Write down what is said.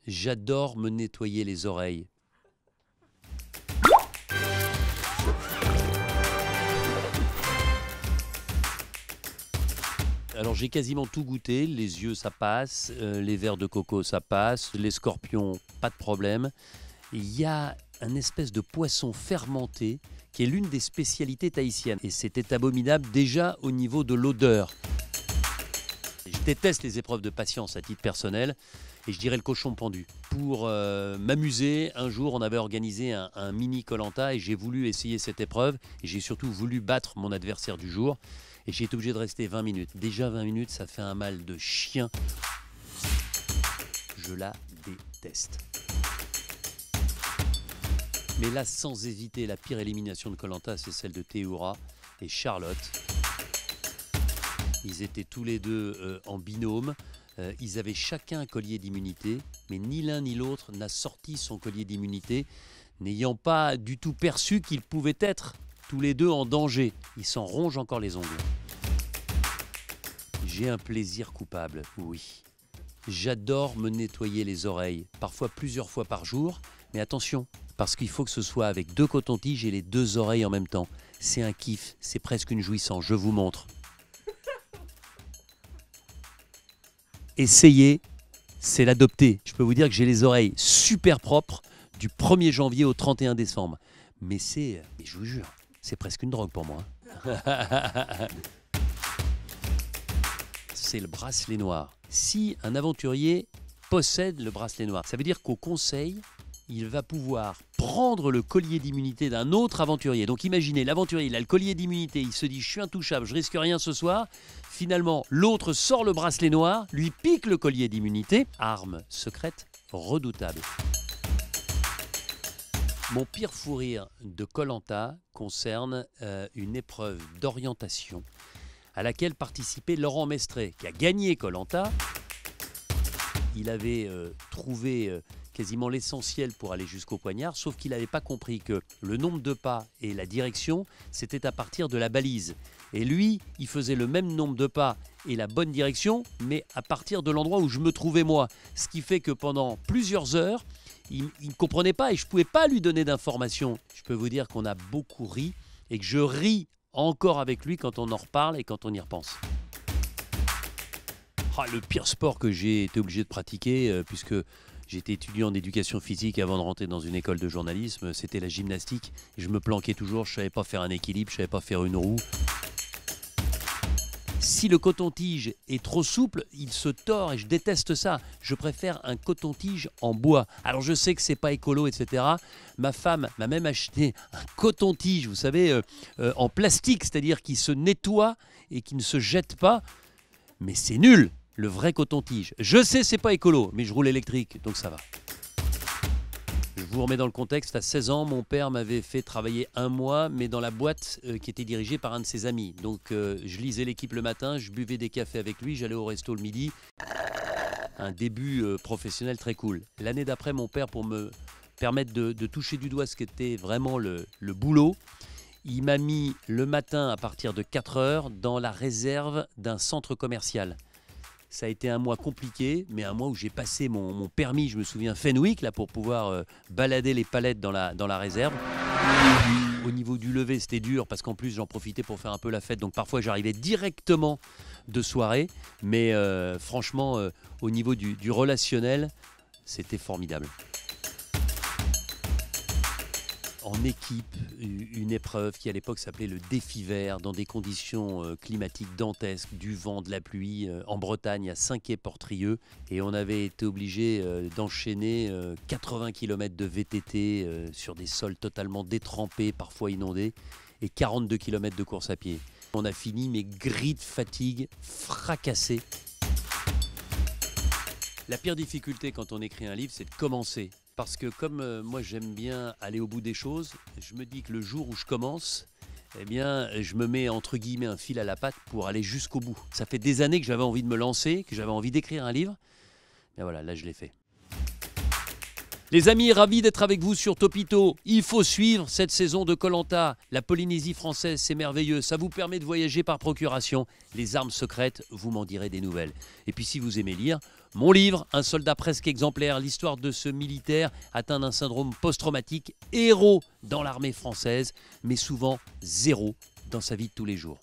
J'adore me nettoyer les oreilles. Alors j'ai quasiment tout goûté, les yeux ça passe, les vers de coco ça passe, les scorpions pas de problème. Il y a un espèce de poisson fermenté qui est l'une des spécialités tahitiennes et c'était abominable déjà au niveau de l'odeur. Je déteste les épreuves de patience à titre personnel et je dirais le cochon pendu. Pour m'amuser, un jour on avait organisé un mini Koh-Lanta et j'ai voulu essayer cette épreuve et j'ai surtout voulu battre mon adversaire du jour et j'ai été obligé de rester 20 minutes. Déjà 20 minutes ça fait un mal de chien. Je la déteste. Mais là sans hésiter la pire élimination de Koh-Lanta c'est celle de Théoura et Charlotte. Ils étaient tous les deux en binôme. Ils avaient chacun un collier d'immunité, mais ni l'un ni l'autre n'a sorti son collier d'immunité, n'ayant pas du tout perçu qu'ils pouvaient être tous les deux en danger. Ils s'en rongent encore les ongles. J'ai un plaisir coupable, oui. J'adore me nettoyer les oreilles, parfois plusieurs fois par jour, mais attention, parce qu'il faut que ce soit avec 2 cotons-tiges et les 2 oreilles en même temps. C'est un kiff, c'est presque une jouissance, je vous montre. Essayez, c'est l'adopter. Je peux vous dire que j'ai les oreilles super propres du 1er janvier au 31 décembre. Mais je vous jure, c'est presque une drogue pour moi. C'est le bracelet noir. Si un aventurier possède le bracelet noir, ça veut dire qu'au conseil, il va pouvoir prendre le collier d'immunité d'un autre aventurier. Donc imaginez, l'aventurier, il a le collier d'immunité, il se dit « je suis intouchable, je risque rien ce soir ». Finalement, l'autre sort le bracelet noir, lui pique le collier d'immunité, arme secrète redoutable. Mon pire fou rire de Koh-Lanta concerne une épreuve d'orientation à laquelle participait Laurent Mestré, qui a gagné Koh-Lanta. Il avait trouvé quasiment l'essentiel pour aller jusqu'au poignard, sauf qu'il n'avait pas compris que le nombre de pas et la direction, c'était à partir de la balise. Et lui, il faisait le même nombre de pas et la bonne direction, mais à partir de l'endroit où je me trouvais moi. Ce qui fait que pendant plusieurs heures, il ne comprenait pas et je ne pouvais pas lui donner d'informations. Je peux vous dire qu'on a beaucoup ri et que je ris encore avec lui quand on en reparle et quand on y repense. Le pire sport que j'ai été obligé de pratiquer, puisque j'étais étudiant en éducation physique avant de rentrer dans une école de journalisme, c'était la gymnastique. Je me planquais toujours, je ne savais pas faire un équilibre, je ne savais pas faire une roue. Si le coton-tige est trop souple, il se tord et je déteste ça. Je préfère un coton-tige en bois. Alors je sais que c'est pas écolo, etc. Ma femme m'a même acheté un coton-tige, vous savez, en plastique, c'est-à-dire qui se nettoie et qui ne se jette pas. Mais c'est nul, le vrai coton-tige. Je sais, c'est pas écolo, mais je roule électrique, donc ça va. Je vous remets dans le contexte, à 16 ans, mon père m'avait fait travailler 1 mois, mais dans la boîte qui était dirigée par un de ses amis. Donc je lisais l'équipe le matin, je buvais des cafés avec lui, j'allais au resto le midi. Un début professionnel très cool. L'année d'après, mon père, pour me permettre de toucher du doigt ce qu'était vraiment le boulot, il m'a mis le matin à partir de 4 heures dans la réserve d'un centre commercial. Ça a été un mois compliqué, mais un mois où j'ai passé mon permis, je me souviens, Fenwick, là, pour pouvoir balader les palettes dans la réserve. Au niveau du lever, c'était dur, parce qu'en plus, j'en profitais pour faire un peu la fête. Donc parfois, j'arrivais directement de soirée. Mais franchement, au niveau du relationnel, c'était formidable. En équipe, une épreuve qui à l'époque s'appelait le défi vert, dans des conditions climatiques dantesques, du vent, de la pluie, en Bretagne, à Saint-Quay-Portrieux. Et on avait été obligé d'enchaîner 80 km de VTT sur des sols totalement détrempés, parfois inondés, et 42 km de course à pied. On a fini, mais gris de fatigue, fracassé. La pire difficulté quand on écrit un livre, c'est de commencer. Parce que comme moi j'aime bien aller au bout des choses, je me dis que le jour où je commence, eh bien je me mets entre guillemets un fil à la patte pour aller jusqu'au bout. Ça fait des années que j'avais envie de me lancer, que j'avais envie d'écrire un livre. Et voilà, là je l'ai fait. Les amis, ravi d'être avec vous sur Topito. Il faut suivre cette saison de Koh-Lanta. La Polynésie française, c'est merveilleux. Ça vous permet de voyager par procuration. Les armes secrètes, vous m'en direz des nouvelles. Et puis si vous aimez lire, Mon livre, Un soldat presque exemplaire, l'histoire de ce militaire atteint d'un syndrome post-traumatique, héros dans l'armée française, mais souvent zéro dans sa vie de tous les jours.